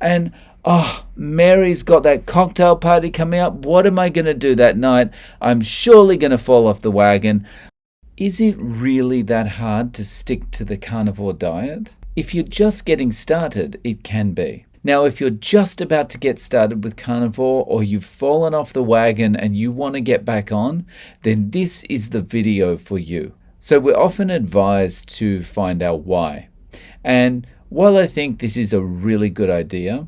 And oh, Mary's got that cocktail party coming up. What am I going to do that night? I'm surely going to fall off the wagon. Is it really that hard to stick to the carnivore diet? If you're just getting started, it can be. Now, if you're just about to get started with carnivore, or you've fallen off the wagon and you want to get back on, then this is the video for you. So we're often advised to find out why. And while I think this is a really good idea,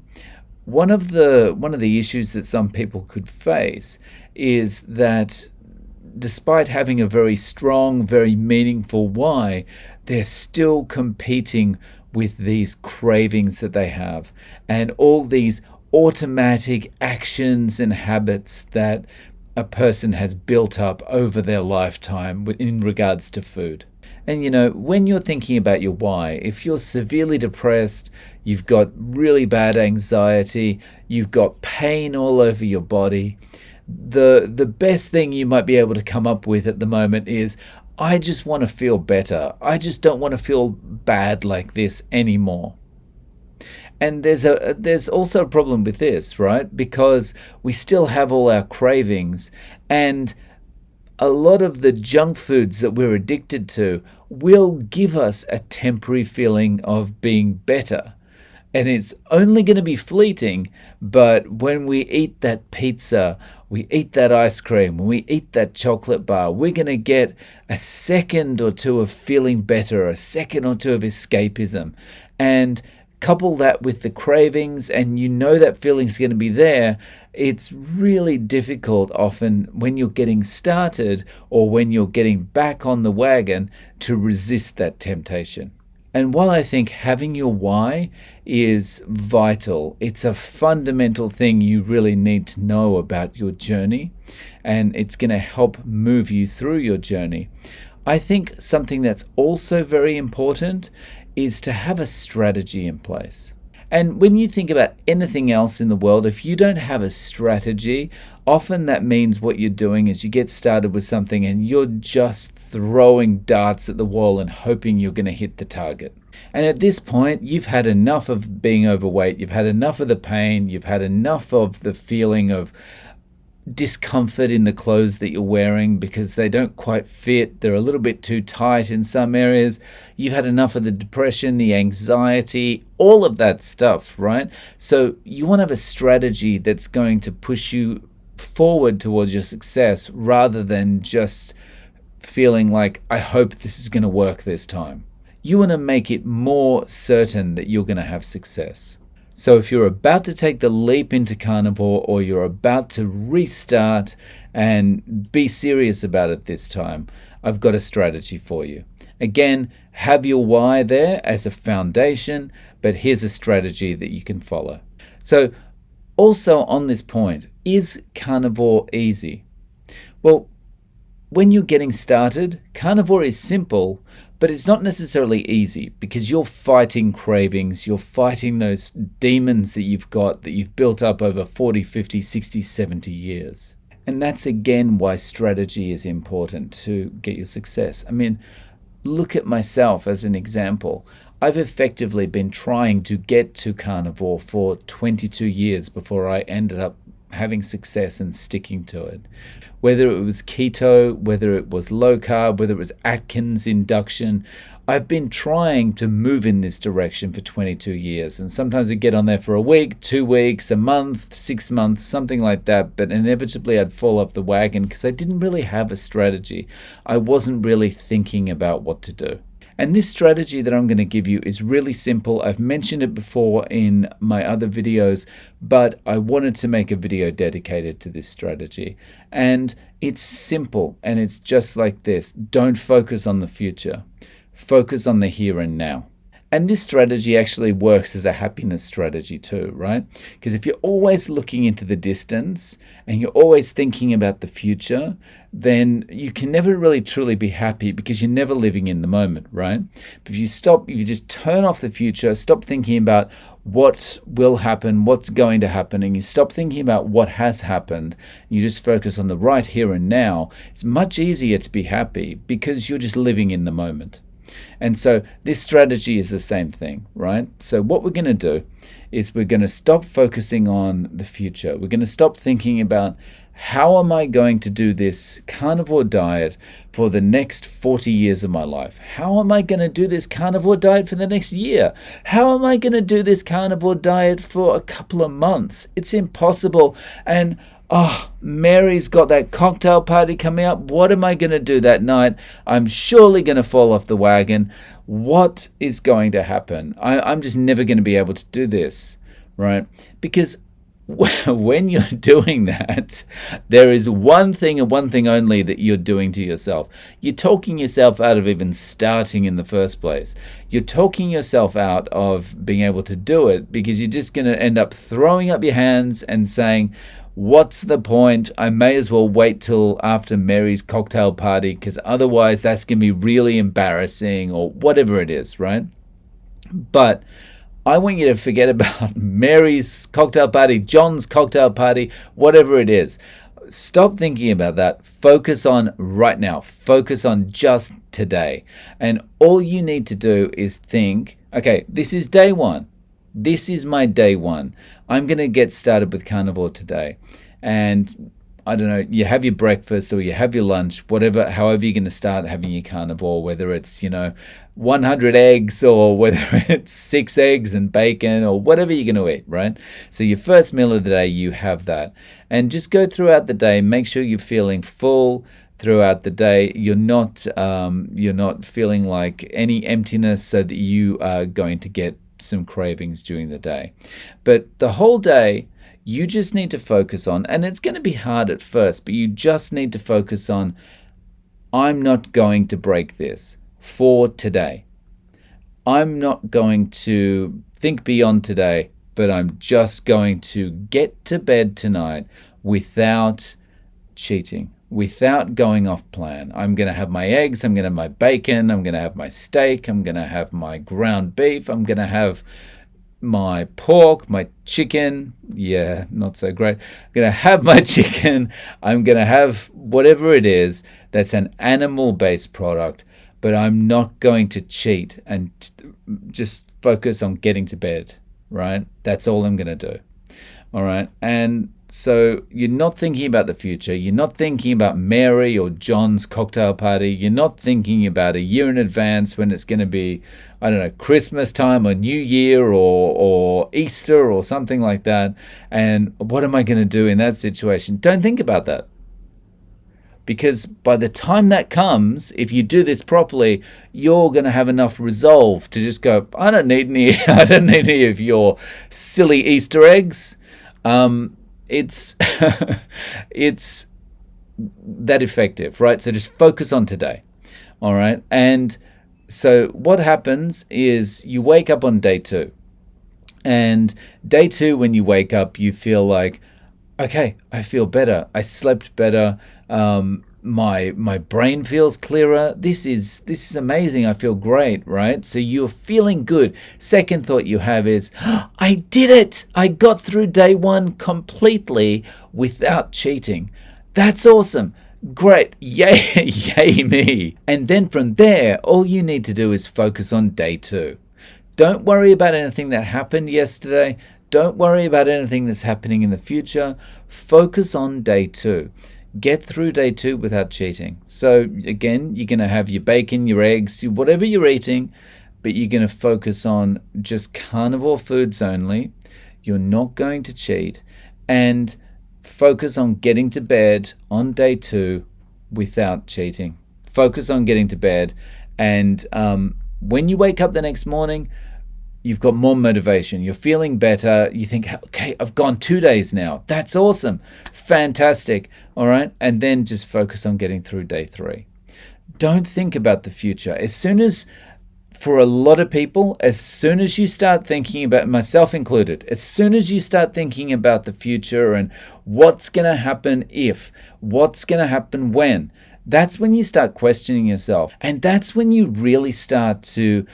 one of the issues that some people could face is that despite having a very strong, very meaningful why, they're still competing with these cravings that they have and all these automatic actions and habits that a person has built up over their lifetime in regards to food. And when you're thinking about your why, if you're severely depressed, you've got really bad anxiety, you've got pain all over your body, the best thing you might be able to come up with at the moment is, I just want to feel better. I just don't want to feel bad like this anymore. And there's also a problem with this, right? Because we still have all our cravings, and a lot of the junk foods that we're addicted to will give us a temporary feeling of being better. And it's only going to be fleeting, but when we eat that pizza, we eat that ice cream, when we eat that chocolate bar, we're going to get a second or two of feeling better, a second or two of escapism. And couple that with the cravings, and that feeling's going to be there. It's really difficult often when you're getting started or when you're getting back on the wagon to resist that temptation. And while I think having your why is vital, it's a fundamental thing you really need to know about your journey, and it's going to help move you through your journey. I think something that's also very important is to have a strategy in place. And when you think about anything else in the world, if you don't have a strategy, often that means what you're doing is you get started with something and you're just throwing darts at the wall and hoping you're going to hit the target. And at this point, you've had enough of being overweight, you've had enough of the pain, you've had enough of the feeling of discomfort in the clothes that you're wearing because they don't quite fit, they're a little bit too tight in some areas. You've had enough of the depression, the anxiety, all of that stuff, right? So you want to have a strategy that's going to push you forward towards your success rather than just feeling like, I hope this is going to work this time. You want to make it more certain that you're going to have success. So if you're about to take the leap into carnivore, or you're about to restart and be serious about it this time, I've got a strategy for you. Again, have your why there as a foundation, but here's a strategy that you can follow. So also on this point, is carnivore easy? Well, when you're getting started, carnivore is simple, but it's not necessarily easy because you're fighting cravings, you're fighting those demons that you've got, that you've built up over 40, 50, 60, 70 years. And that's again why strategy is important to get your success. I mean, look at myself as an example. I've effectively been trying to get to carnivore for 22 years before I ended up having success and sticking to it. Whether it was keto, whether it was low carb, whether it was Atkins induction, I've been trying to move in this direction for 22 years. And sometimes I'd get on there for a week, 2 weeks, a month, 6 months, something like that. But inevitably I'd fall off the wagon because I didn't really have a strategy. I wasn't really thinking about what to do. And this strategy that I'm going to give you is really simple. I've mentioned it before in my other videos, but I wanted to make a video dedicated to this strategy. And it's simple, and it's just like this. Don't focus on the future. Focus on the here and now. And this strategy actually works as a happiness strategy too, right? Because if you're always looking into the distance and you're always thinking about the future, then you can never really truly be happy because you're never living in the moment, right? But if you just turn off the future, stop thinking about what will happen, what's going to happen, and you stop thinking about what has happened, you just focus on the right here and now, it's much easier to be happy because you're just living in the moment. And so this strategy is the same thing, right? So what we're going to do is we're going to stop focusing on the future. We're going to stop thinking about how am I going to do this carnivore diet for the next 40 years of my life? How am I going to do this carnivore diet for the next year? How am I going to do this carnivore diet for a couple of months? It's impossible. And Mary's got that cocktail party coming up. What am I going to do that night? I'm surely going to fall off the wagon. What is going to happen? I'm just never going to be able to do this, right? Because when you're doing that, there is one thing and one thing only that you're doing to yourself. You're talking yourself out of even starting in the first place. You're talking yourself out of being able to do it because you're just going to end up throwing up your hands and saying, what's the point? I may as well wait till after Mary's cocktail party because otherwise that's going to be really embarrassing or whatever it is, right? But I want you to forget about Mary's cocktail party, John's cocktail party, whatever it is. Stop thinking about that. Focus on right now. Focus on just today. And all you need to do is think, okay, this is day one. This is my day one. I'm going to get started with carnivore today. And I don't know, you have your breakfast or you have your lunch, whatever, however you're going to start having your carnivore, whether it's, 100 eggs or whether it's 6 eggs and bacon or whatever you're going to eat, right? So your first meal of the day, you have that. And just go throughout the day, make sure you're feeling full throughout the day. You're not feeling like any emptiness so that you are going to get some cravings during the day. But the whole day, you just need to focus on, and it's going to be hard at first, but you just need to focus on, I'm not going to break this for today. I'm not going to think beyond today, but I'm just going to get to bed tonight without cheating, without going off plan. I'm going to have my eggs, I'm going to have my bacon, I'm going to have my steak, I'm going to have my ground beef, I'm going to have my pork, my chicken. Yeah, not so great. I'm going to have my chicken. I'm going to have whatever it is that's an animal-based product, but I'm not going to cheat and just focus on getting to bed, right? That's all I'm going to do. All right. And so you're not thinking about the future. You're not thinking about Mary or John's cocktail party. You're not thinking about a year in advance when it's going to be, I don't know, Christmas time or New Year or Easter or something like that. And what am I going to do in that situation? Don't think about that. Because by the time that comes, if you do this properly, you're going to have enough resolve to just go, I don't need any of your silly Easter eggs. It's it's that effective, right? So just focus on today. All right. And so what happens is you wake up on day 2. And day 2, when you wake up, you feel like, okay, I feel better. I slept better. My brain feels clearer. This is amazing. I feel great, right? So you're feeling good. Second thought you have is, I did it. I got through day 1 completely without cheating. That's awesome. Great. Yay, yay me. And then from there, all you need to do is focus on day 2. Don't worry about anything that happened yesterday. Don't worry about anything that's happening in the future. Focus on day 2. Get through day 2 without cheating. So again, you're going to have your bacon, your eggs, whatever you're eating, but you're going to focus on just carnivore foods only. You're not going to cheat, and focus on getting to bed on day 2 without cheating. Focus on getting to bed, and when you wake up the next morning, you've got more motivation. You're feeling better. You think, okay, I've gone 2 days now. That's awesome. Fantastic. All right. And then just focus on getting through day 3. Don't think about the future. For a lot of people, as soon as you start thinking about, myself included, as soon as you start thinking about the future and what's going to happen if, what's going to happen when, that's when you start questioning yourself. And that's when you really start to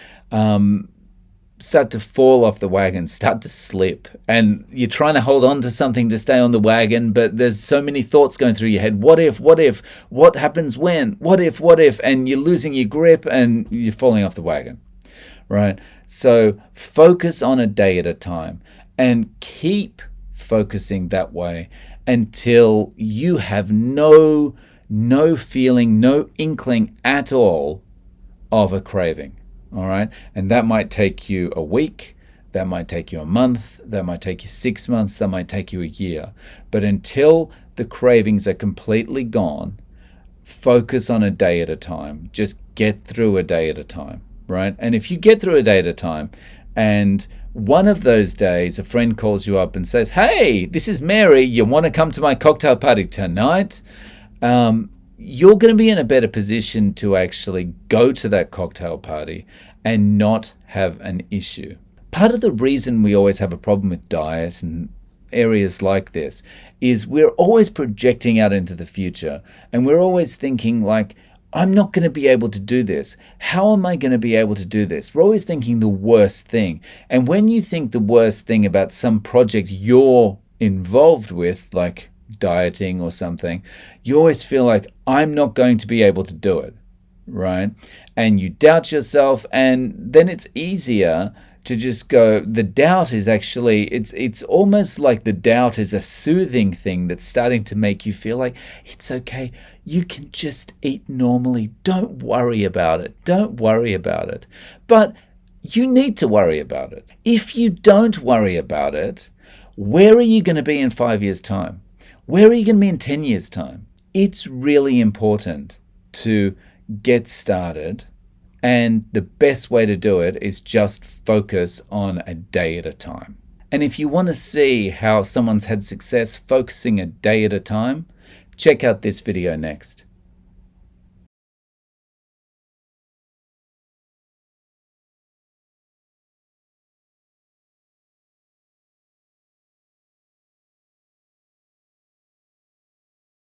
start to fall off the wagon, start to slip, and you're trying to hold on to something to stay on the wagon, but there's so many thoughts going through your head. What if, what happens when, what if, and you're losing your grip and you're falling off the wagon, right? So focus on a day at a time and keep focusing that way until you have no feeling, no inkling at all of a craving. All right. And that might take you a week. That might take you a month. That might take you 6 months. That might take you a year. But until the cravings are completely gone, focus on a day at a time. Just get through a day at a time. Right. And if you get through a day at a time and one of those days a friend calls you up and says, "Hey, this is Mary. You want to come to my cocktail party tonight?" You're going to be in a better position to actually go to that cocktail party and not have an issue. Part of the reason we always have a problem with diet and areas like this is we're always projecting out into the future, and we're always thinking like, I'm not going to be able to do this. How am I going to be able to do this? We're always thinking the worst thing. And when you think the worst thing about some project you're involved with, like dieting or something, you always feel like, I'm not going to be able to do it, right? And you doubt yourself, and then it's easier to just go, the doubt is actually, it's almost like the doubt is a soothing thing that's starting to make you feel like, it's okay, you can just eat normally, don't worry about it, But you need to worry about it. If you don't worry about it, where are you going to be in 5 years' time? Where are you going to be in 10 years' time? It's really important to get started, and the best way to do it is just focus on a day at a time. And if you want to see how someone's had success focusing a day at a time, check out this video next.